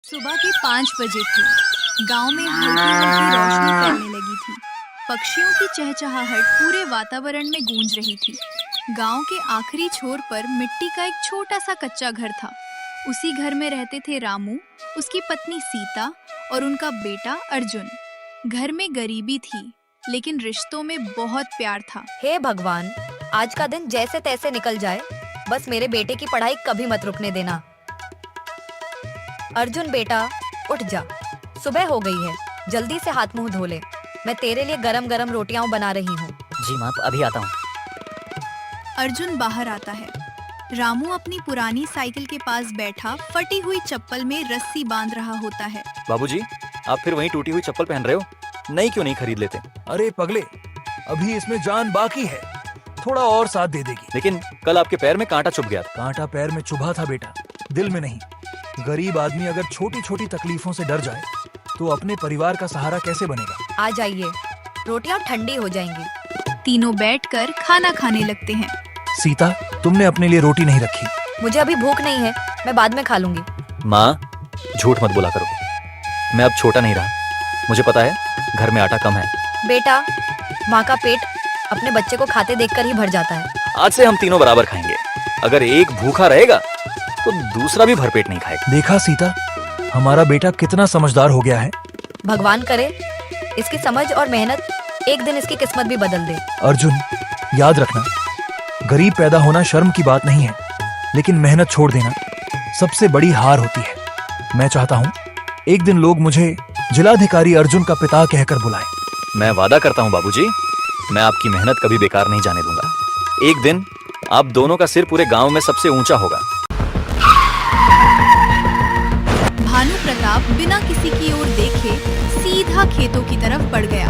सुबह के 5 बजे थे। गांव में हल्की हल्की रोशनी फैलने लगी थी। पक्षियों की चहचहाहट पूरे वातावरण में गूंज रही थी। गांव के आखिरी छोर पर मिट्टी का एक छोटा सा कच्चा घर था। उसी घर में रहते थे रामू, उसकी पत्नी सीता और उनका बेटा अर्जुन। घर में गरीबी थी, लेकिन रिश्तों में बहुत प्यार था। हे भगवान, आज का दिन जैसे तैसे निकल जाए, बस मेरे बेटे की पढ़ाई कभी मत रुकने देना। अर्जुन बेटा, उठ जा, सुबह हो गई है, जल्दी से हाथ मुंह धो ले। मैं तेरे लिए गरम गरम रोटियां बना रही हूँ। जी माँ, अभी आता हूँ। अर्जुन बाहर आता है। रामू अपनी पुरानी साइकिल के पास बैठा फटी हुई चप्पल में रस्सी बांध रहा होता है। बाबूजी, आप फिर वही टूटी हुई चप्पल पहन रहे हो? नई क्यों नहीं खरीद लेते? अरे पगले, अभी इसमें जान बाकी है, थोड़ा और साथ दे देगी। लेकिन कल आपके पैर में कांटा चुभ गया था। कांटा पैर में चुभा था बेटा, दिल में नहीं। गरीब आदमी अगर छोटी छोटी तकलीफों से डर जाए तो अपने परिवार का सहारा कैसे बनेगा। आ जाइए, रोटियां ठंडी हो जाएंगी। तीनों बैठकर खाना खाने लगते हैं। सीता, तुमने अपने लिए रोटी नहीं रखी। मुझे अभी भूख नहीं है, मैं बाद में खा लूंगी। माँ, झूठ मत बोला करो। मैं अब छोटा नहीं रहा। मुझे पता है घर में आटा कम है। बेटा, माँ का पेट अपने बच्चे को खाते देखकर ही भर जाता है। आज से हम तीनों बराबर खाएंगे। अगर एक भूखा रहेगा तो दूसरा भी भरपेट नहीं खाएगा। देखा सीता, हमारा बेटा कितना समझदार हो गया है। भगवान करे इसकी समझ और मेहनत एक दिन इसकी किस्मत भी बदल दे। अर्जुन, याद रखना, गरीब पैदा होना शर्म की बात नहीं है, लेकिन मेहनत छोड़ देना सबसे बड़ी हार होती है। मैं चाहता हूँ एक दिन लोग मुझे जिलाधिकारी अर्जुन का पिता कहकर बुलाए। मैं वादा करता हूँ बाबूजी, मैं आपकी मेहनत कभी बेकार नहीं जाने दूंगा। एक दिन आप दोनों का सिर पूरे गांव में सबसे ऊंचा होगा। भानु प्रताप बिना किसी की ओर देखे सीधा खेतों की तरफ बढ़ गया।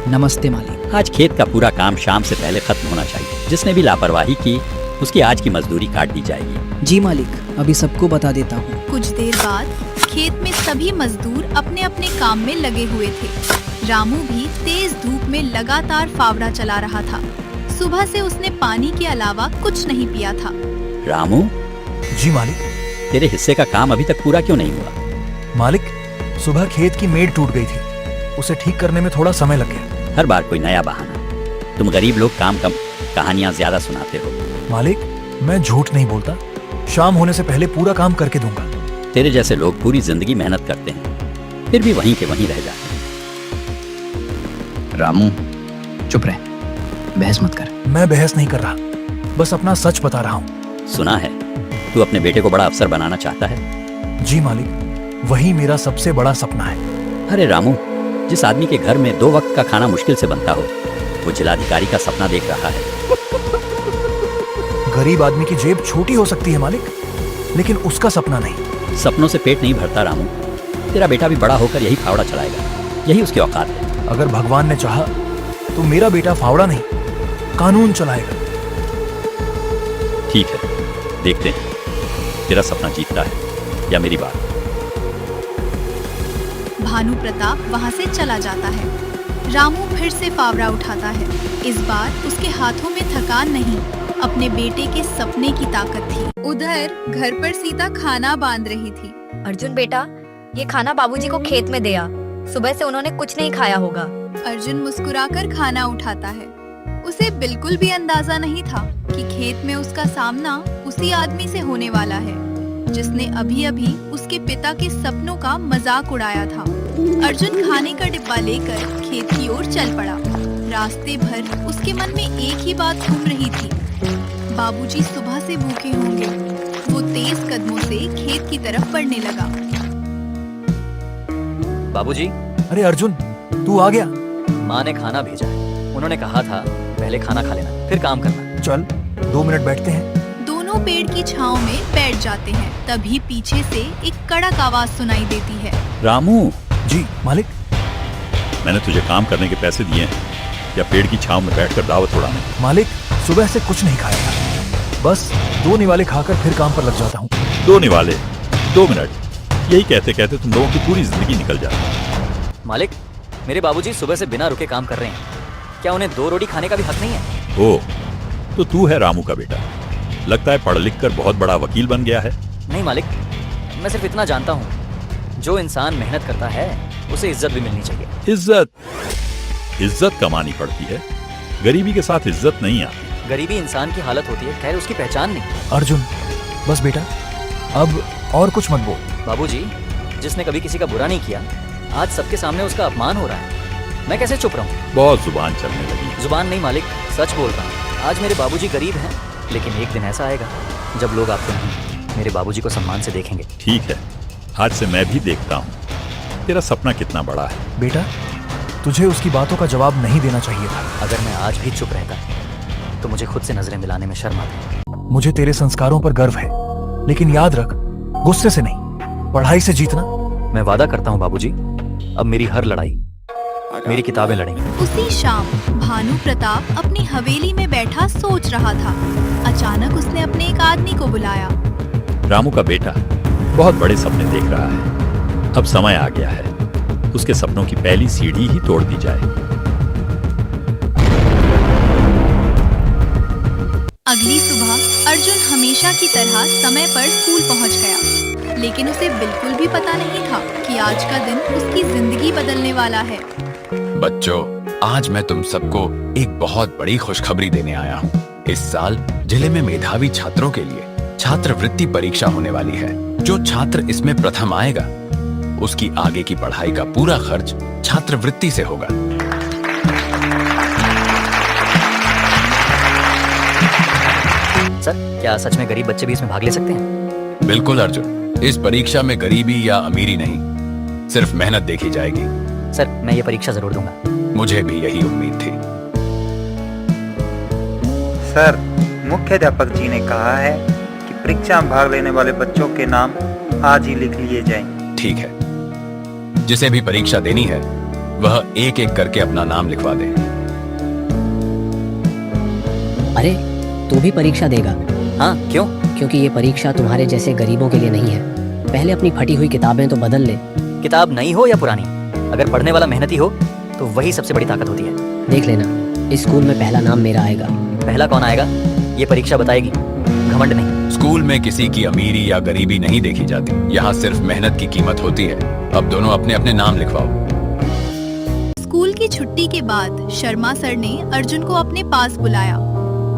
नमस्ते मालिक। आज खेत का पूरा काम शाम से पहले खत्म होना चाहिए। जिसने भी लापरवाही की उसकी आज की मजदूरी काट दी जाएगी। जी मालिक, अभी सबको बता देता हूँ। कुछ देर बाद खेत में सभी मजदूर अपने अपने काम में लगे हुए थे। रामू भी तेज धूप में लगातार फावड़ा चला रहा था। सुबह से उसने पानी के अलावा कुछ नहीं पिया था। रामू, जी मालिक। तेरे हिस्से का काम अभी तक पूरा क्यों नहीं हुआ? मालिक, सुबह खेत की मेड़ टूट गई थी, उसे ठीक करने में थोड़ा समय लग गया। हर बार कोई नया बहाना। तुम गरीब लोग काम कम, कहानियाँ ज्यादा सुनाते हो। मालिक, मैं झूठ नहीं बोलता, शाम होने से पहले पूरा काम करके दूंगा। तेरे जैसे लोग पूरी जिंदगी मेहनत करते हैं, फिर भी वहीं के वहीं रह जाते हैं। रामू, चुप रह, बहस मत कर। मैं बहस नहीं कर रहा, बस अपना सच बता रहा हूँ। सुना है तू अपने बेटे को बड़ा अफसर बनाना चाहता है। जी मालिक, वही मेरा सबसे बड़ा सपना है। अरे रामू, जिस आदमी के घर में 2 वक्त का खाना मुश्किल से बनता हो, वो जिलाधिकारी का सपना देख रहा है। गरीब आदमी की जेब छोटी हो सकती है मालिक, लेकिन उसका सपना नहीं। सपनों से पेट नहीं भरता रामू। तेरा बेटा भी बड़ा होकर यही फावड़ा चलाएगा, यही उसकी औकात है। अगर भगवान ने चाहा तो मेरा बेटा फावड़ा नहीं, कानून चलाएगा। ठीक है, देखते हैं तेरा सपना जीतता है या मेरी बात। भानु प्रताप वहाँ से चला जाता है। रामू फिर से फावड़ा उठाता है। इस बार उसके हाथों में थकान नहीं, अपने बेटे के सपने की ताकत थी। उधर घर पर सीता खाना बांध रही थी। अर्जुन बेटा, ये खाना बाबूजी को खेत में दे आ, सुबह से उन्होंने कुछ नहीं खाया होगा। अर्जुन मुस्कुराकर खाना उठाता है। उसे बिल्कुल भी अंदाजा नहीं था कि खेत में उसका सामना उसी आदमी से होने वाला है जिसने अभी अभी उसके पिता के सपनों का मजाक उड़ाया था। अर्जुन खाने का डिब्बा लेकर खेत की ओर चल पड़ा। रास्ते भर उसके मन में एक ही बात घूम रही थी, बाबूजी सुबह से भूखे होंगे। वो तेज कदमों से खेत की तरफ बढ़ने लगा। बाबूजी, अरे अर्जुन, तू आ गया। माँ ने खाना भेजा है। उन्होंने कहा था पहले खाना खा लेना, फिर काम करना। चल 2 मिनट बैठते हैं। दोनों पेड़ की छांव में बैठ जाते हैं। तभी पीछे से एक कड़क आवाज सुनाई देती है। रामू, जी मालिक। मैंने तुझे काम करने के पैसे दिए हैं या पेड़ की छांव में बैठकर दावत उड़ाने? मालिक, सुबह से कुछ नहीं खाया था, बस 2 निवाले खाकर फिर काम पर लग जाता हूँ। 2 निवाले, 2 मिनट, यही कहते कहते तुम लोगों की पूरी जिंदगी निकल जाती। मालिक, मेरे बाबूजी सुबह से बिना रुके काम कर रहे हैं। क्या उन्हें 2 रोटी खाने का भी हक नहीं है? ओ, तो तू है रामू का बेटा। लगता है पढ़ लिख कर बहुत बड़ा वकील बन गया है। नहीं मालिक, मैं सिर्फ इतना जानता हूँ, जो इंसान मेहनत करता है उसे इज्जत भी मिलनी चाहिए। इज्जत कमानी पड़ती है, गरीबी के साथ इज्जत नहीं आती। गरीबी इंसान की हालत होती है, खैर उसकी पहचान नहीं। अर्जुन, बस बेटा, अब और कुछ मत बोल। बाबूजी, जिसने कभी किसी का बुरा नहीं किया, आज सबके सामने उसका अपमान हो रहा है। मैं कैसे चुप रहूं? बहुत जुबान चलने लगी। जुबान नहीं मालिक, सच बोल रहा हूँ। आज मेरे बाबूजी गरीब हैं, लेकिन एक दिन ऐसा आएगा जब लोग आपको नहीं, मेरे बाबूजी को सम्मान से देखेंगे। ठीक है, आज से मैं भी देखता हूँ तेरा सपना कितना बड़ा है। बेटा, तुझे उसकी बातों का जवाब नहीं देना चाहिए था। अगर मैं आज भी चुप रहता तो मुझे खुद से नजरें मिलाने में शर्म आती। मुझे तेरे संस्कारों पर गर्व है, लेकिन याद रख, गुस्से से नहीं, पढ़ाई से जीतना। मैं वादा करता हूँ बाबूजी, अब मेरी हर लड़ाई मेरी किताबें लड़ेंगी। उसी शाम भानु प्रताप अपनी हवेली में बैठा सोच रहा था। अचानक उसने अपने एक आदमी को बुलाया। रामू का बेटा बहुत बड़े सपने देख रहा है। अब समय आ गया है, उसके सपनों की पहली सीढ़ी ही तोड़ दी जाए। अगली सुबह अर्जुन हमेशा की तरह समय पर स्कूल पहुंच गया, लेकिन उसे बिल्कुल भी पता नहीं था कि आज का दिन उसकी जिंदगी बदलने वाला है। बच्चों, आज मैं तुम सबको एक बहुत बड़ी खुशखबरी देने आया हूँ। इस साल जिले में मेधावी छात्रों के लिए छात्रवृत्ति परीक्षा होने वाली है। जो छात्र इसमें प्रथम आएगा, उसकी आगे की पढ़ाई का पूरा खर्च छात्रवृत्ति से होगा। सर, क्या सच में गरीब बच्चे भी इसमें भाग ले सकते हैं? बिल्कुल अर्जुन, इस परीक्षा में गरीबी या अमीरी नहीं, सिर्फ मेहनत देखी जाएगी। सर, मैं ये परीक्षा जरूर दूंगा। मुझे भी यही उम्मीद थी। सर, मुख्याध्यापक जी ने कहा है कि परीक्षा में भाग लेने वाले बच्चों के नाम आज ही लिख लिए जाएं। ठीक है, जिसे भी परीक्षा देनी है वह एक एक करके अपना नाम लिखवा दे। अरे, तू भी परीक्षा देगा? हाँ, क्यों? क्योंकि ये परीक्षा तुम्हारे जैसे गरीबों के लिए नहीं है। पहले अपनी फटी हुई किताबें तो बदल ले। किताब नई हो या पुरानी, अगर पढ़ने वाला मेहनती हो तो वही सबसे बड़ी ताकत होती है। देख लेना, इस स्कूल में पहला नाम मेरा आएगा। पहला कौन आएगा ये परीक्षा बताएगी, घमंड नहीं। स्कूल में किसी की अमीरी या गरीबी नहीं देखी जाती, यहाँ सिर्फ मेहनत की कीमत होती है। अब दोनों अपने अपने नाम लिखवाओ। स्कूल की छुट्टी के बाद शर्मा सर ने अर्जुन को अपने पास बुलाया।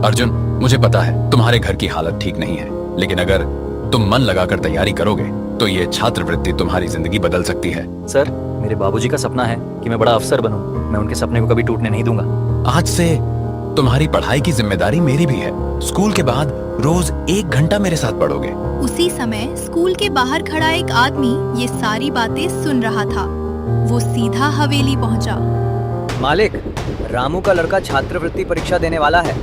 अर्जुन, मुझे पता है तुम्हारे घर की हालत ठीक नहीं है, लेकिन अगर तुम मन लगाकर तैयारी करोगे तो ये छात्रवृत्ति तुम्हारी जिंदगी बदल सकती है। सर, मेरे बाबूजी का सपना है कि मैं बड़ा अफसर बनूं। मैं उनके सपने को कभी टूटने नहीं दूंगा। आज से तुम्हारी पढ़ाई की जिम्मेदारी मेरी भी है। स्कूल के बाद रोज 1 घंटा मेरे साथ पढ़ोगे। उसी समय स्कूल के बाहर खड़ा एक आदमी ये सारी बातें सुन रहा था। वो सीधा हवेली पहुंचा। मालिक, रामू का लड़का छात्रवृत्ति परीक्षा देने वाला है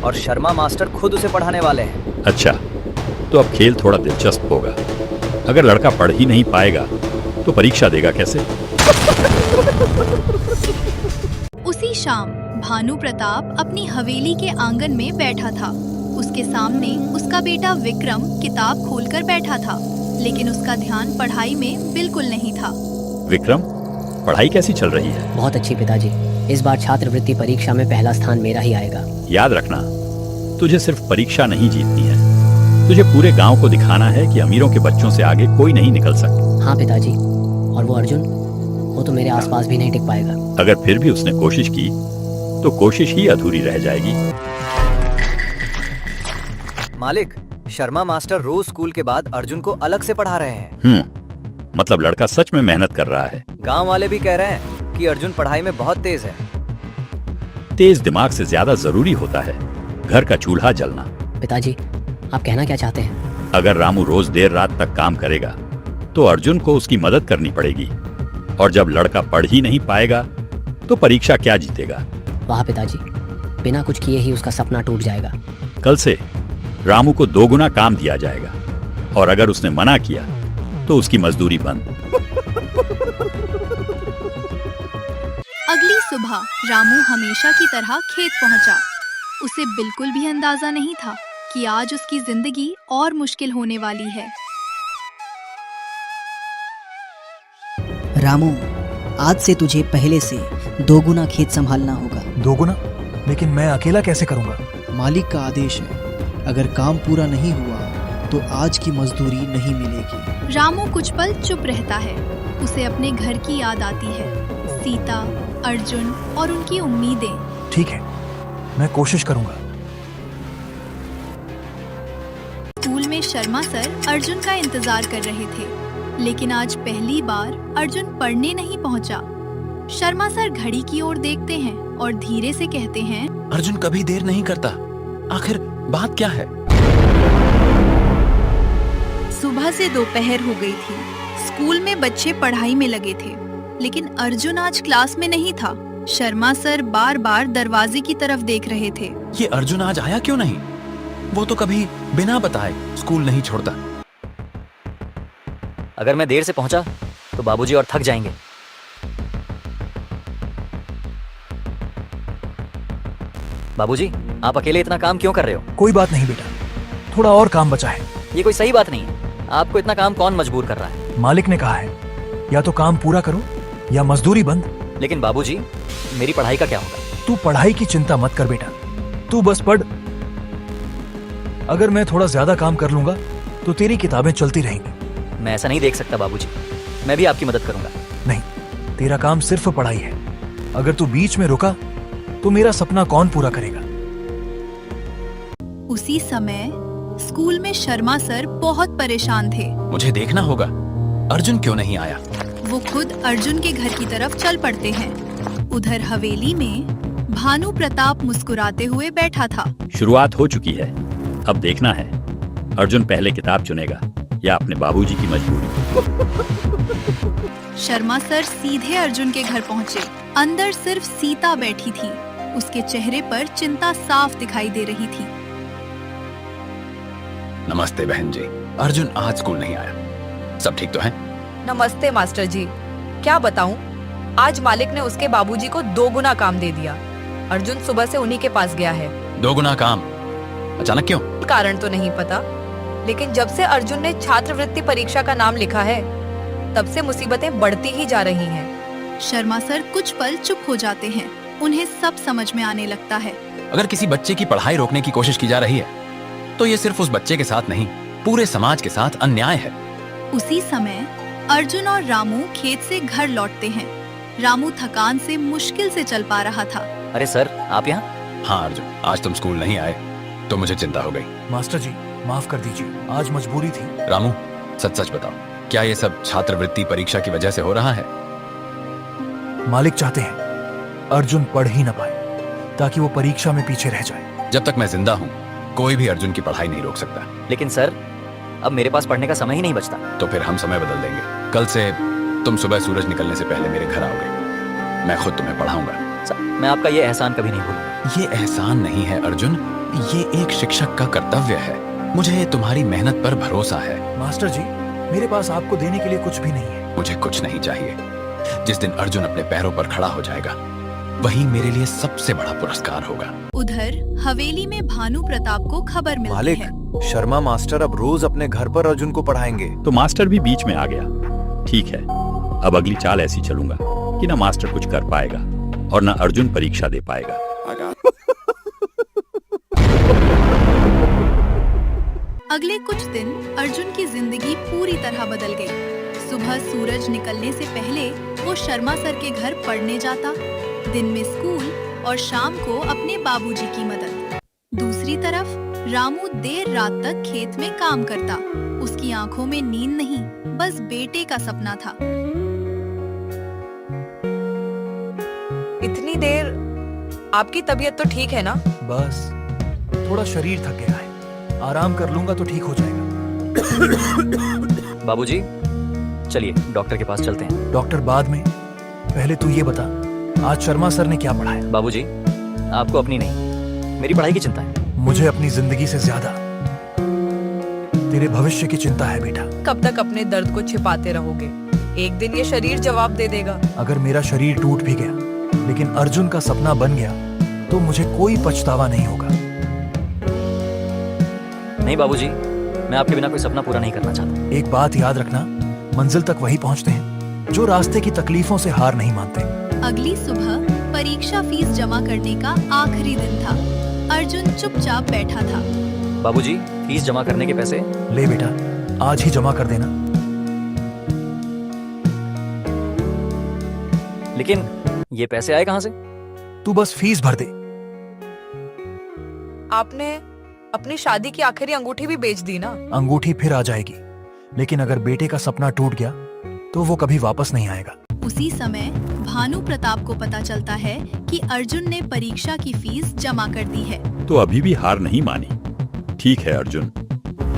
और शर्मा मास्टर खुद उसे पढ़ाने वाले हैं। अच्छा, तो अब खेल थोड़ा दिलचस्प होगा। अगर लड़का पढ़ ही नहीं पाएगा तो परीक्षा देगा कैसे? उसी शाम भानु प्रताप अपनी हवेली के आंगन में बैठा था। उसके सामने उसका बेटा विक्रम किताब खोलकर बैठा था, लेकिन उसका ध्यान पढ़ाई में बिल्कुल नहीं था। विक्रम, पढ़ाई कैसी चल रही है? बहुत अच्छी पिताजी, इस बार छात्रवृत्ति परीक्षा में पहला स्थान मेरा ही आएगा। याद रखना, तुझे सिर्फ परीक्षा नहीं जीतनी है, तुझे पूरे गांव को दिखाना है कि अमीरों के बच्चों से आगे कोई नहीं निकल सकता। हाँ पिताजी, और वो अर्जुन, वो तो मेरे आसपास भी नहीं टिक पाएगा। अगर फिर भी उसने कोशिश की तो कोशिश ही अधूरी रह जाएगी। मालिक, शर्मा मास्टर रोज स्कूल के बाद अर्जुन को अलग से पढ़ा रहे हैं। मतलब लड़का सच में मेहनत कर रहा है। गांव वाले भी कह रहे हैं कि अर्जुन पढ़ाई में बहुत तेज है। तेज दिमाग से ज्यादा जरूरी होता है घर का चूल्हा जलना। पिताजी, आप कहना क्या चाहते हैं? अगर रामू रोज देर रात तक काम करेगा तो अर्जुन को उसकी मदद करनी पड़ेगी, और जब लड़का पढ़ ही नहीं पाएगा तो परीक्षा क्या जीतेगा? वाह पिताजी, बिना कुछ किए ही उसका सपना टूट जाएगा। कल से रामू को 2 गुना काम दिया जाएगा, और अगर उसने मना किया तो उसकी मजदूरी बंद। अगली सुबह रामू हमेशा की तरह खेत पहुंचा। उसे बिल्कुल भी अंदाजा नहीं था कि आज उसकी जिंदगी और मुश्किल होने वाली है। रामू, आज से तुझे पहले से 2 गुना खेत संभालना होगा। 2 गुना? लेकिन मैं अकेला कैसे करूंगा? मालिक का आदेश है, अगर काम पूरा नहीं हुआ तो आज की मजदूरी नहीं मिलेगी। रामू कुछ पल चुप रहता है। उसे अपने घर की याद आती है, सीता, अर्जुन और उनकी उम्मीदें। ठीक है, मैं कोशिश करूंगा। स्कूल में शर्मा सर अर्जुन का इंतजार कर रहे थे, लेकिन आज पहली बार अर्जुन पढ़ने नहीं पहुंचा। शर्मा सर घड़ी की ओर देखते हैं और धीरे से कहते हैं, अर्जुन कभी देर नहीं करता, आखिर बात क्या है? सुबह से दोपहर हो गई थी। स्कूल में बच्चे पढ़ाई में लगे थे, लेकिन अर्जुन आज क्लास में नहीं था। शर्मा सर बार बार दरवाजे की तरफ देख रहे थे। ये अर्जुन आज आया क्यों नहीं? वो तो कभी बिना बताए स्कूल नहीं छोड़ता। अगर मैं देर से पहुंचा तो बाबूजी और थक जाएंगे। बाबूजी, आप अकेले इतना काम क्यों कर रहे हो? कोई बात नहीं बेटा, थोड़ा और काम बचा है। ये कोई सही बात नहीं है। आपको इतना काम कौन मजबूर कर रहा है? मालिक ने कहा है, या तो काम पूरा करो या मजदूरी बंद। लेकिन बाबूजी, मेरी पढ़ाई का क्या होगा? तू पढ़ाई की चिंता मत कर बेटा, तू बस पढ़। अगर मैं थोड़ा ज्यादा काम कर लूंगा तो तेरी किताबें चलती रहेंगी। मैं ऐसा नहीं देख सकता बाबूजी, मैं भी आपकी मदद करूंगा। नहीं, तेरा काम सिर्फ पढ़ाई है। अगर तू बीच में रुका तो मेरा सपना कौन पूरा करेगा? उसी समय स्कूल में शर्मा सर बहुत परेशान थे। मुझे देखना होगा, अर्जुन क्यों नहीं आया? वो खुद अर्जुन के घर की तरफ चल पड़ते हैं। उधर हवेली में भानु प्रताप मुस्कुराते हुए बैठा था। शुरुआत हो चुकी है, अब देखना है अर्जुन पहले किताब चुनेगा या अपने बाबूजी की मजबूरी। शर्मा सर सीधे अर्जुन के घर पहुंचे। अंदर सिर्फ सीता बैठी थी। उसके चेहरे पर चिंता साफ दिखाई दे रही थी। नमस्ते बहन जी, अर्जुन आज स्कूल नहीं आया, सब ठीक तो है? नमस्ते मास्टर जी। क्या बताऊं, आज मालिक ने उसके बाबूजी को 2 गुना काम दे दिया। अर्जुन सुबह से उन्हीं के पास गया है। 2 गुना काम? अचानक क्यों? कारण तो नहीं पता, लेकिन जब से अर्जुन ने छात्रवृत्ति परीक्षा का नाम लिखा है, तब से मुसीबतें बढ़ती ही जा रही हैं। शर्मा सर कुछ पल चुप हो जाते हैं। उन्हें सब समझ में आने लगता है। अगर किसी बच्चे की पढ़ाई रोकने की कोशिश की जा रही है, तो ये सिर्फ उस बच्चे के साथ नहीं, पूरे समाज के साथ अन्याय है। उसी समय अर्जुन और रामू खेत से घर लौटते हैं। रामू थकान से मुश्किल से चल पा रहा था। अरे सर, आप यहाँ? हाँ अर्जुन, आज तुम स्कूल नहीं आए तो मुझे चिंता हो गई। मास्टर जी, माफ कर दीजिए, आज मजबूरी थी। रामू, सच सच बताओ, क्या ये सब छात्रवृत्ति परीक्षा की वजह से हो रहा है? मालिक चाहते हैं अर्जुन पढ़ ही न पाए, ताकि वो परीक्षा में पीछे रह जाए। जब तक मैं जिंदा हूँ, कोई भी अर्जुन की पढ़ाई नहीं रोक सकता। लेकिन सर, अब मेरे पास पढ़ने का समय ही नहीं बचता। तो फिर हम समय बदल देंगे। कल से तुम सुबह सूरज निकलने से पहले मेरे घर आओगे। मैं खुद तुम्हें पढ़ाऊंगा। सर, मैं आपका ये एहसान कभी नहीं भूलूंगा। ये एहसान नहीं है अर्जुन, ये एक शिक्षक का कर्तव्य है। मुझे तुम्हारी मेहनत पर भरोसा है। मास्टर जी, मेरे पास आपको देने के लिए कुछ भी नहीं है। मुझे कुछ नहीं चाहिए। जिस दिन अर्जुन अपने पैरों पर खड़ा हो जाएगा, वही मेरे लिए सबसे बड़ा पुरस्कार होगा। उधर हवेली में भानु प्रताप को खबर मिलती मालिक, है। शर्मा मास्टर अब रोज अपने घर पर अर्जुन को पढ़ाएंगे। तो मास्टर भी बीच में आ गया। ठीक है, अब अगली चाल ऐसी चलूंगा कि ना मास्टर कुछ कर पाएगा और ना अर्जुन परीक्षा दे पाएगा। अगले कुछ दिन अर्जुन की जिंदगी पूरी तरह बदल गई। सुबह सूरज निकलने से पहले वो शर्मा सर के घर पढ़ने जाता, दिन में स्कूल और शाम को अपने बाबूजी की मदद। दूसरी तरफ रामू देर रात तक खेत में काम करता। उसकी आंखों में नींद नहीं, बस बेटे का सपना था। इतनी देर? आपकी तबीयत तो ठीक है ना? बस थोड़ा शरीर थक गया है, आराम कर लूंगा तो ठीक हो जाएगा। बाबूजी, चलिए डॉक्टर के पास चलते हैं। डॉक्टर बाद में, पहले तू ये बता, आज शर्मा सर ने क्या पढ़ाया? बाबूजी, आपको अपनी नहीं, मेरी पढ़ाई की चिंता है। मुझे अपनी जिंदगी से ज्यादा तेरे भविष्य की चिंता है बेटा। कब तक अपने दर्द को छिपाते रहोगे? एक दिन ये शरीर जवाब दे देगा। अगर मेरा शरीर टूट भी गया, लेकिन अर्जुन का सपना बन गया, तो मुझे कोई पछतावा नहीं होगा। नहीं बाबूजी, मैं आपके बिना कोई सपना पूरा नहीं करना चाहता। एक बात याद रखना, मंजिल तक वही पहुंचते हैं जो रास्ते की तकलीफों से हार नहीं मानते। अगली सुबह परीक्षा फीस जमा करने का आखिरी दिन था। अर्जुन चुपचाप बैठा था। बाबूजी, फीस जमा करने के पैसे। ले बेटा, आज ही जमा कर देना। लेकिन ये पैसे आए कहां से? तू बस फीस भर दे। आपने अपनी शादी की आखिरी अंगूठी भी बेच दी ना। अंगूठी फिर आ जाएगी, लेकिन अगर बेटे का सपना टूट गया तो वो कभी वापस नहीं आएगा। उसी समय भानु प्रताप को पता चलता है कि अर्जुन ने परीक्षा की फीस जमा कर दी है। तो अभी भी हार नहीं मानी। ठीक है अर्जुन,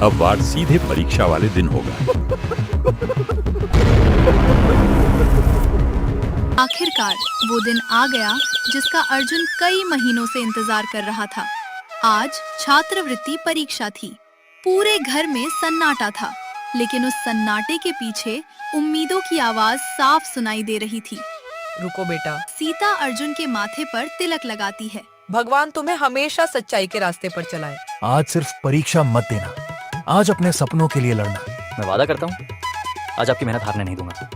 अब वार सीधे परीक्षा वाले दिन होगा। आखिरकार वो दिन आ गया जिसका अर्जुन कई महीनों से इंतजार कर रहा था। आज छात्रवृत्ति परीक्षा थी। पूरे घर में सन्नाटा था, लेकिन उस सन्नाटे के पीछे उम्मीदों की आवाज साफ सुनाई दे रही थी। रुको बेटा, सीता अर्जुन के माथे पर तिलक लगाती है। भगवान तुम्हें हमेशा सच्चाई के रास्ते पर चलाए। आज सिर्फ परीक्षा मत देना, आज अपने सपनों के लिए लड़ना। मैं वादा करता हूँ, आज आपकी मेहनत हारने नहीं दूंगा।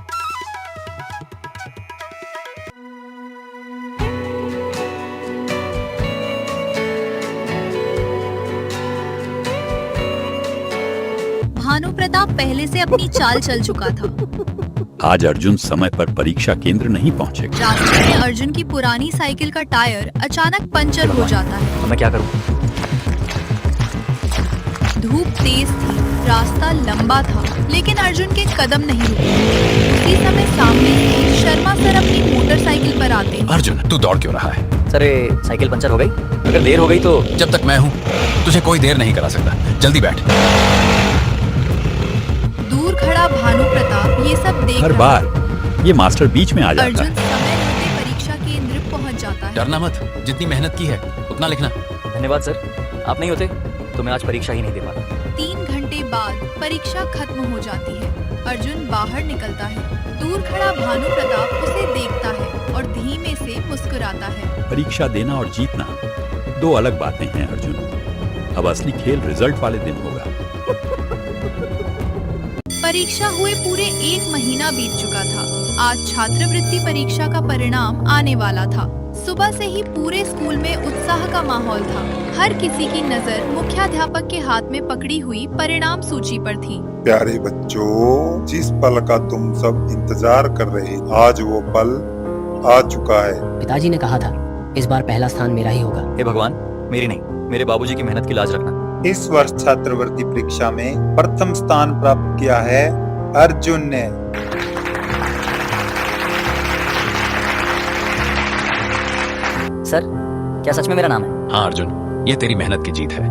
भानु प्रताप पहले से अपनी चाल चल चुका था। आज अर्जुन समय पर परीक्षा केंद्र नहीं पहुंचेगा। रास्ते में अर्जुन की पुरानी साइकिल का टायर अचानक पंचर हो जाता है। अब मैं क्या करूँ? धूप तेज थी, रास्ता लंबा था, लेकिन अर्जुन के कदम नहीं रुके। उसी समय सामने से शर्मा सर अपनी मोटरसाइकिल पर आते हैं। अर्जुन, तू दौड़ क्यों रहा है? सर, साइकिल पंचर हो गई। अगर देर हो गई तो? जब तक मैं हूँ तुझे कोई देर नहीं करा सकता। जल्दी बैठ। दूर खड़ा भानु प्रताप ये सब देख हर रहा बार ये मास्टर बीच में आ जाता अर्जुन है। समय रहते परीक्षा केंद्र पहुंच जाता है। डरना मत, जितनी मेहनत की है उतना लिखना। धन्यवाद सर, आप नहीं होते तो मैं आज परीक्षा ही नहीं दे पाता। 3 घंटे बाद परीक्षा खत्म हो जाती है। अर्जुन बाहर निकलता है। दूर खड़ा भानु प्रताप उसे देखता है और धीमे से मुस्कुराता है। परीक्षा देना और जीतना दो अलग बातें हैं अर्जुन। अब असली खेल रिजल्ट वाले दिन होगा। परीक्षा हुए पूरे 1 महीना बीत चुका था। आज छात्रवृत्ति परीक्षा का परिणाम आने वाला था। सुबह से ही पूरे स्कूल में उत्साह का माहौल था। हर किसी की नजर मुख्याध्यापक के हाथ में पकड़ी हुई परिणाम सूची पर थी। प्यारे बच्चों, जिस पल का तुम सब इंतजार कर रहे, आज वो पल आ चुका है। पिताजी ने कहा था इस बार पहला स्थान मेरा ही होगा। हे भगवान, मेरी नहीं, मेरे बाबूजी की मेहनत की लाज रखना। इस वर्ष छात्रवृत्ति परीक्षा में प्रथम स्थान प्राप्त किया है अर्जुन ने। सर, क्या सच में मेरा नाम है? हाँ अर्जुन, ये तेरी मेहनत की जीत है।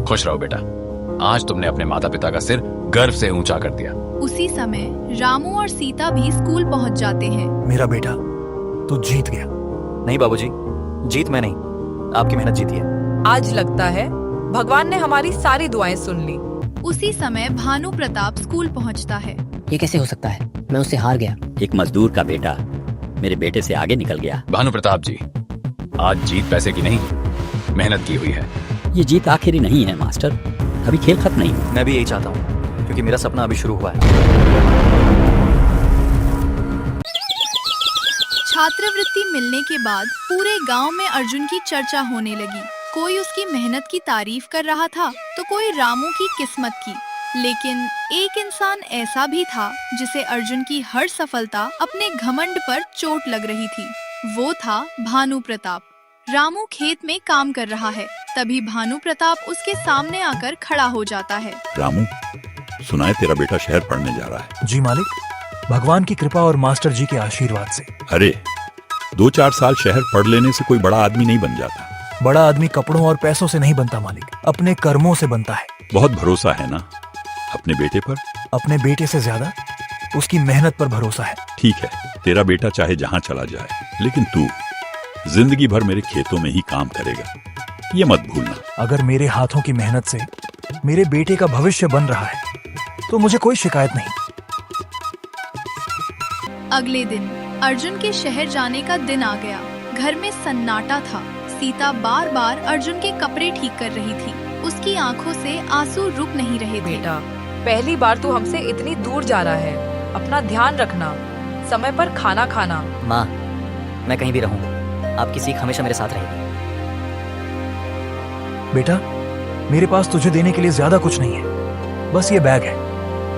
खुश रहो बेटा, आज तुमने अपने माता पिता का सिर गर्व से ऊंचा कर दिया। उसी समय रामू और सीता भी स्कूल पहुंच जाते हैं। मेरा बेटा, तू जीत गया। नहीं बाबूजी, जीत मैं नहीं, आपकी मेहनत जीती है। आज लगता है भगवान ने हमारी सारी दुआएं सुन ली। उसी समय भानु प्रताप स्कूल पहुंचता है। ये कैसे हो सकता है? मैं उससे हार गया। एक मजदूर का बेटा मेरे बेटे से आगे निकल गया। भानु प्रताप जी, आज जीत पैसे की नहीं, मेहनत की हुई है। ये जीत आखिरी नहीं है मास्टर, अभी खेल खत्म नहीं हुआ। मैं भी यही चाहता हूँ, क्योंकि मेरा सपना अभी शुरू हुआ है। छात्रवृत्ति मिलने के बाद पूरे गांव में अर्जुन की चर्चा होने लगी। कोई उसकी मेहनत की तारीफ कर रहा था तो कोई रामू की किस्मत की। लेकिन एक इंसान ऐसा भी था जिसे अर्जुन की हर सफलता अपने घमंड पर चोट लग रही थी। वो था भानु प्रताप। रामू खेत में काम कर रहा है, तभी भानु प्रताप उसके सामने आकर खड़ा हो जाता है। रामू, सुना है तेरा बेटा शहर पढ़ने जा रहा है। जी मालिक, भगवान की कृपा और मास्टर जी के आशीर्वाद से। अरे, 2-4 साल शहर पढ़ लेने से कोई बड़ा आदमी नहीं बन जाता। बड़ा आदमी कपड़ों और पैसों से नहीं बनता मालिक, अपने कर्मों से बनता है। बहुत भरोसा है ना अपने बेटे पर? अपने बेटे से ज्यादा उसकी मेहनत पर भरोसा है। ठीक है, तेरा बेटा चाहे जहाँ चला जाए, लेकिन तू जिंदगी भर मेरे खेतों में ही काम करेगा, ये मत भूलना। अगर मेरे हाथों की मेहनत से मेरे बेटे का भविष्य बन रहा है तो मुझे कोई शिकायत नहीं। अगले दिन अर्जुन के शहर जाने का दिन आ गया। घर में सन्नाटा था। सीता बार बार अर्जुन के कपड़े ठीक कर रही थी। उसकी आंखों से आंसू रुक नहीं रहे थे। बेटा, पहली बार तू हमसे इतनी दूर जा रहा है, अपना ध्यान रखना, समय पर खाना खाना। माँ, मैं कहीं भी रहूँ, आपकी सीख हमेशा मेरे साथ रहेगी। बेटा, मेरे पास तुझे देने के लिए ज्यादा कुछ नहीं है, बस ये बैग है,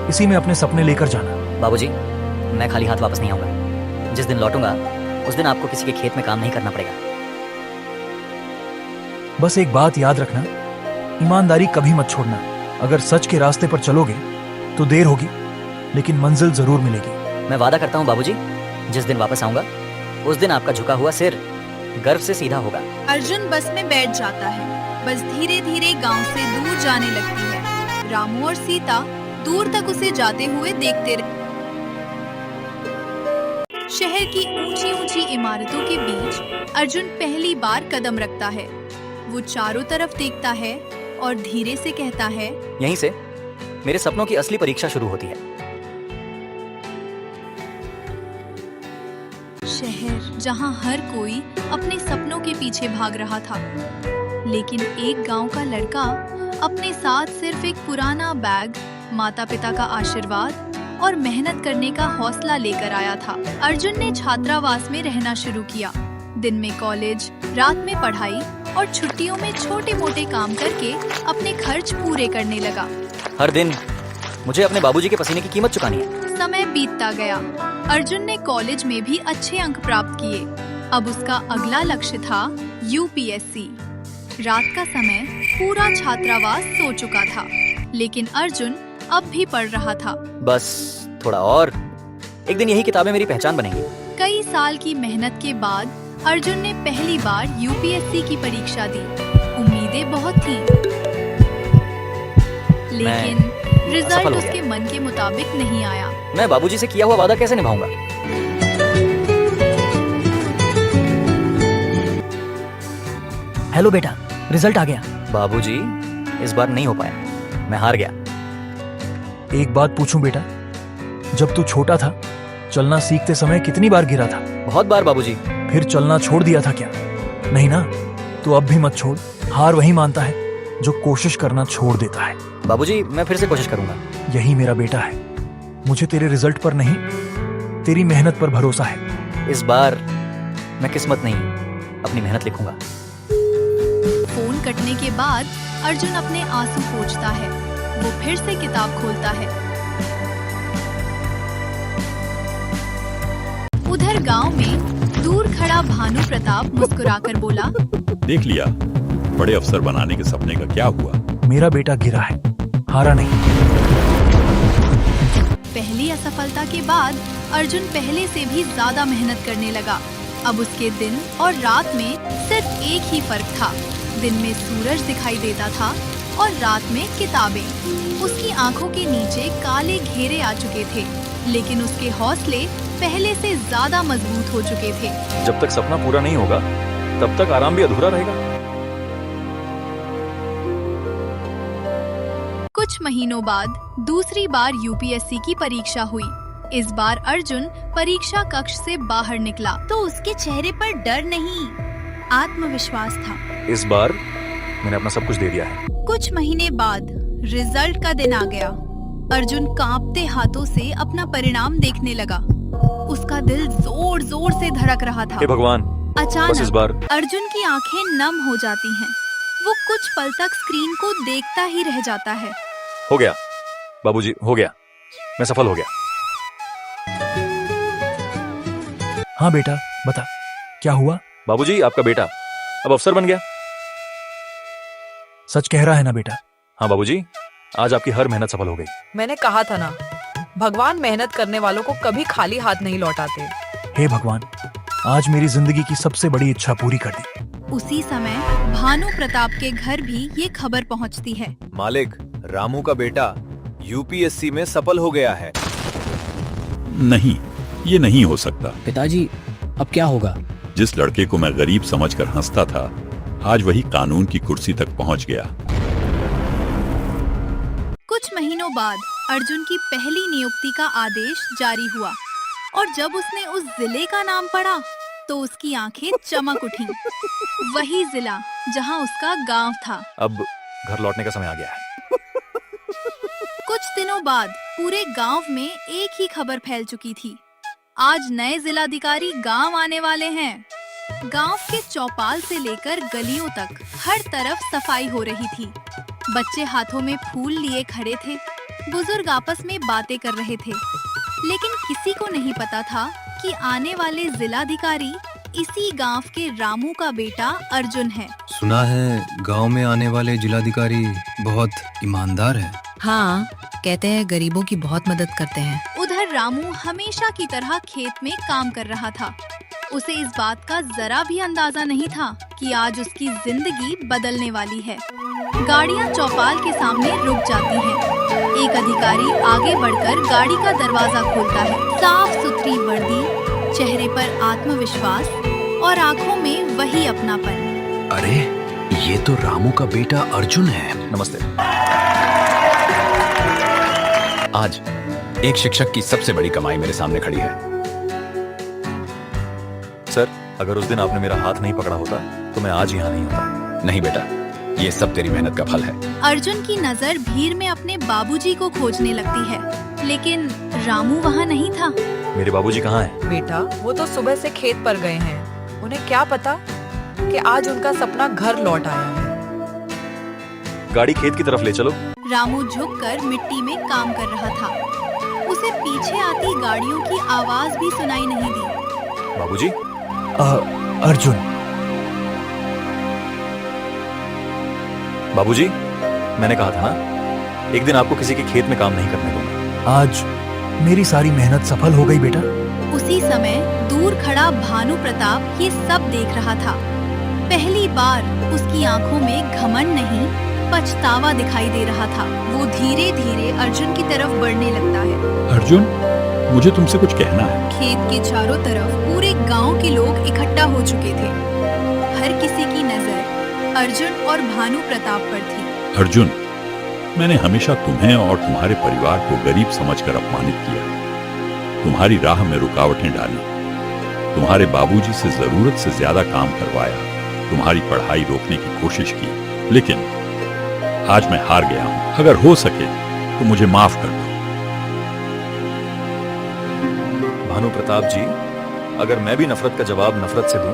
इसी में अपने सपने लेकर जाना। बाबूजी, मैं खाली हाथ वापस नहीं आऊंगा। जिस दिन लौटूंगा उस दिन आपको किसी के खेत में काम नहीं करना पड़ेगा। बस एक बात याद रखना, ईमानदारी कभी मत छोड़ना। अगर सच के रास्ते पर चलोगे तो देर होगी, लेकिन मंजिल जरूर मिलेगी। मैं वादा करता हूँ बाबूजी, जिस दिन वापस आऊंगा उस दिन आपका झुका हुआ सिर गर्व से सीधा होगा। अर्जुन बस में बैठ जाता है। बस धीरे धीरे गांव से दूर जाने लगती है। रामू और सीता दूर तक उसे जाते हुए देखते रहे। शहर की ऊंची ऊंची इमारतों के बीच अर्जुन पहली बार कदम रखता है। वो चारों तरफ देखता है और धीरे से कहता है, यहीं से मेरे सपनों की असली परीक्षा शुरू होती है। शहर जहां हर कोई अपने सपनों के पीछे भाग रहा था, लेकिन एक गांव का लड़का अपने साथ सिर्फ एक पुराना बैग, माता पिता का आशीर्वाद और मेहनत करने का हौसला लेकर आया था। अर्जुन ने छात्रावास में रहना शुरू किया। दिन में कॉलेज, रात में पढ़ाई और छुट्टियों में छोटे मोटे काम करके अपने खर्च पूरे करने लगा। हर दिन मुझे अपने बाबूजी के पसीने की कीमत चुकानी है। समय बीतता गया। अर्जुन ने कॉलेज में भी अच्छे अंक प्राप्त किए। अब उसका अगला लक्ष्य था यूपीएससी। रात का समय, पूरा छात्रावास सो चुका था, लेकिन अर्जुन अब भी पढ़ रहा था। बस थोड़ा और, एक दिन यही किताबें मेरी पहचान बनेंगी। कई साल की मेहनत के बाद अर्जुन ने पहली बार यूपीएससी की परीक्षा दी। उम्मीदें बहुत थीं, लेकिन रिजल्ट उसके मन के मुताबिक नहीं आया। मैं बाबूजी से किया हुआ वादा कैसे निभाऊंगा? हेलो बेटा, रिजल्ट आ गया। बाबूजी, इस बार नहीं हो पाया, मैं हार गया। एक बात पूछूं बेटा, जब तू छोटा था चलना सीखते समय कितनी बार गिरा था? बहुत बार बाबूजी। फिर चलना छोड़ दिया था क्या? नहीं ना, तो अब भी मत छोड़। हार वही मानता है जो कोशिश करना छोड़ देता है। बाबूजी, मैं फिर से कोशिश करूंगा। यही मेरा बेटा है। मुझे तेरे रिजल्ट पर नहीं, तेरी मेहनत पर भरोसा है। इस बार मैं किस्मत नहीं, अपनी मेहनत लिखूंगा। फोन कटने के बाद अर्जुन अपने आंसू पोंछता है। वो फिर से किताब खोलता है। उधर गांव में दूर खड़ा भानु प्रताप मुस्कुराकर बोला, देख लिया, बड़े अफसर बनाने के सपने का क्या हुआ? मेरा बेटा गिरा है, हारा नहीं। पहली असफलता के बाद अर्जुन पहले से भी ज्यादा मेहनत करने लगा। अब उसके दिन और रात में सिर्फ एक ही फर्क था। दिन में सूरज दिखाई देता था और रात में किताबें। उसकी आंखों के नीचे काले घेरे आ चुके थे, लेकिन उसके हौसले पहले से ज्यादा मजबूत हो चुके थे। जब तक सपना पूरा नहीं होगा तब तक आराम भी अधूरा रहेगा। कुछ महीनों बाद दूसरी बार यूपीएससी की परीक्षा हुई। इस बार अर्जुन परीक्षा कक्ष से बाहर निकला तो उसके चेहरे पर डर नहीं, आत्मविश्वास था। इस बार मैंने अपना सब कुछ दे दिया है। कुछ महीने बाद रिजल्ट का दिन आ गया। अर्जुन कांपते हाथों से अपना परिणाम देखने लगा। उसका दिल जोर जोर से धड़क रहा था। हे भगवान, बस इस अचानक बार। अर्जुन की आंखें नम हो जाती हैं। वो कुछ पल तक स्क्रीन को देखता ही रह जाता है। हो गया बाबूजी, हो गया, मैं सफल हो गया। हाँ बेटा, बता क्या हुआ? बाबूजी, आपका बेटा अब अफसर बन गया। सच कह रहा है ना बेटा? हाँ बाबूजी, आज आपकी हर मेहनत सफल हो गई। मैंने कहा था ना, भगवान मेहनत करने वालों को कभी खाली हाथ नहीं लौटाते। हे भगवान, आज मेरी जिंदगी की सबसे बड़ी इच्छा पूरी कर दी। उसी समय भानु प्रताप के घर भी ये खबर पहुंचती है। मालिक, रामू का बेटा यूपीएससी में सफल हो गया है। नहीं, ये नहीं हो सकता। पिताजी, अब क्या होगा? जिस लड़के को मैं गरीब समझकर हंसता था, आज वही कानून की कुर्सी तक पहुंच गया। कुछ महीनों बाद अर्जुन की पहली नियुक्ति का आदेश जारी हुआ और जब उसने उस जिले का नाम पढ़ा तो उसकी आंखें चमक उठी। वही जिला जहां उसका गांव था। अब घर लौटने का समय आ गया है। कुछ दिनों बाद पूरे गांव में एक ही खबर फैल चुकी थी। आज नए जिलाधिकारी गांव आने वाले हैं। गांव के चौपाल से लेकर गलियों तक हर तरफ सफाई हो रही थी। बच्चे हाथों में फूल लिए खड़े थे, बुजुर्ग आपस में बातें कर रहे थे, लेकिन किसी को नहीं पता था कि आने वाले जिलाधिकारी इसी गांव के रामू का बेटा अर्जुन है। सुना है गांव में आने वाले जिलाधिकारी बहुत ईमानदार है। हाँ, कहते हैं गरीबों की बहुत मदद करते हैं। उधर रामू हमेशा की तरह खेत में काम कर रहा था। उसे इस बात का जरा भी अंदाजा नहीं था कि आज उसकी जिंदगी बदलने वाली है। गाड़ियां चौपाल के सामने रुक जाती हैं। एक अधिकारी आगे बढ़कर गाड़ी का दरवाजा खोलता है। साफ सुथरी वर्दी, चेहरे पर आत्मविश्वास और आंखों में वही अपनापन। अरे, ये तो रामू का बेटा अर्जुन है। नमस्ते। आज एक शिक्षक की सबसे बड़ी कमाई मेरे सामने खड़ी है। सर, अगर उस दिन आपने मेरा हाथ नहीं पकड़ा होता तो मैं आज यहाँ नहीं होता। नहीं बेटा, ये सब तेरी मेहनत का फल है। अर्जुन की नजर भीड़ में अपने बाबूजी को खोजने लगती है, लेकिन रामू वहाँ नहीं था। मेरे बाबूजी कहाँ हैं? बेटा, वो तो सुबह से खेत पर गए हैं। उन्हें क्या पता कि आज उनका सपना घर लौट आया है। गाड़ी खेत की तरफ ले चलो। रामू झुककर मिट्टी में काम कर रहा था। उसे पीछे आती गाड़ियों की आवाज भी सुनाई नहीं दी। बाबूजी? अर्जुन। बाबूजी, मैंने कहा था ना, एक दिन आपको किसी के खेत में काम नहीं करने दूंगा। आज मेरी सारी मेहनत सफल हो गई बेटा। उसी समय दूर खड़ा भानु प्रताप ये सब देख रहा था। पहली बार उसकी आंखों में घमंड नहीं, पछतावा दिखाई दे रहा था। वो धीरे धीरे अर्जुन की तरफ बढ़ने लगता है। अर्जुन, मुझे तुमसे कुछ कहना है। खेत के चारों तरफ पूरे गांव के लोग इकट्ठा हो चुके थे। हर किसी की नजर अर्जुन और भानु प्रताप पर थी। अर्जुन, मैंने हमेशा तुम्हें और तुम्हारे परिवार को गरीब समझकर अपमानित किया। तुम्हारी राह में रुकावटें डाली, तुम्हारे बाबूजी से जरूरत से ज्यादा काम करवाया, तुम्हारी पढ़ाई रोकने की कोशिश की, लेकिन आज मैं हार गया हूं। अगर हो सके तो मुझे माफ कर दो। भानु प्रताप जी, अगर मैं भी नफरत का जवाब नफरत से दूं,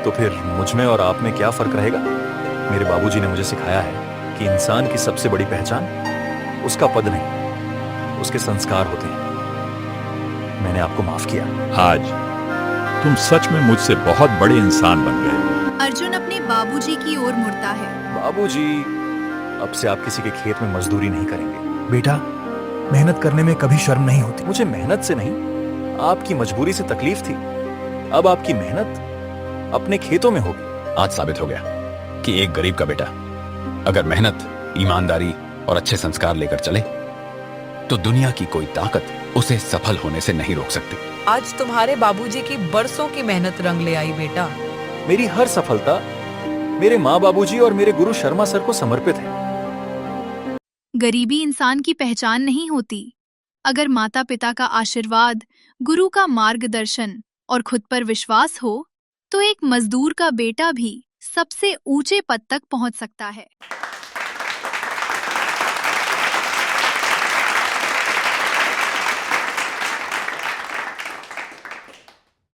तो फिर मुझ में और आप में क्या फर्क रहेगा? मेरे बाबूजी ने मुझे सिखाया है कि इंसान की सबसे बड़ी पहचान उसका पद नहीं, उसके संस्कार होते हैं। मैंने आपको माफ किया। आज तुम सच में मुझसे बहुत बड़े इंसान बन गए। अर्जुन अपने बाबूजी की ओर मुड़ता है। बाबूजी, अब से आप किसी के खेत में मजदूरी नहीं करेंगे। बेटा, मेहनत करने में कभी शर्म नहीं होती। मुझे मेहनत से नहीं, आपकी मजबूरी से तकलीफ थी। अब आपकी मेहनत अपने खेतों में होगी। आज साबित हो गया कि एक गरीब का बेटा अगर मेहनत, ईमानदारी और अच्छे संस्कार लेकर चले तो दुनिया की कोई ताकत उसे सफल होने से नहीं रोक सकती। आज तुम्हारे बाबूजी की बरसों की मेहनत रंग ले आई बेटा। मेरी हर सफलता मेरे माँ बाबूजी और मेरे गुरु शर्मा सर को समर्पित है। गरीबी इंसान की पहचान नहीं होती। अगर माता पिता का आशीर्वाद, गुरु का मार्गदर्शन और खुद पर विश्वास हो, तो एक मजदूर का बेटा भी सबसे ऊंचे पद तक पहुंच सकता है।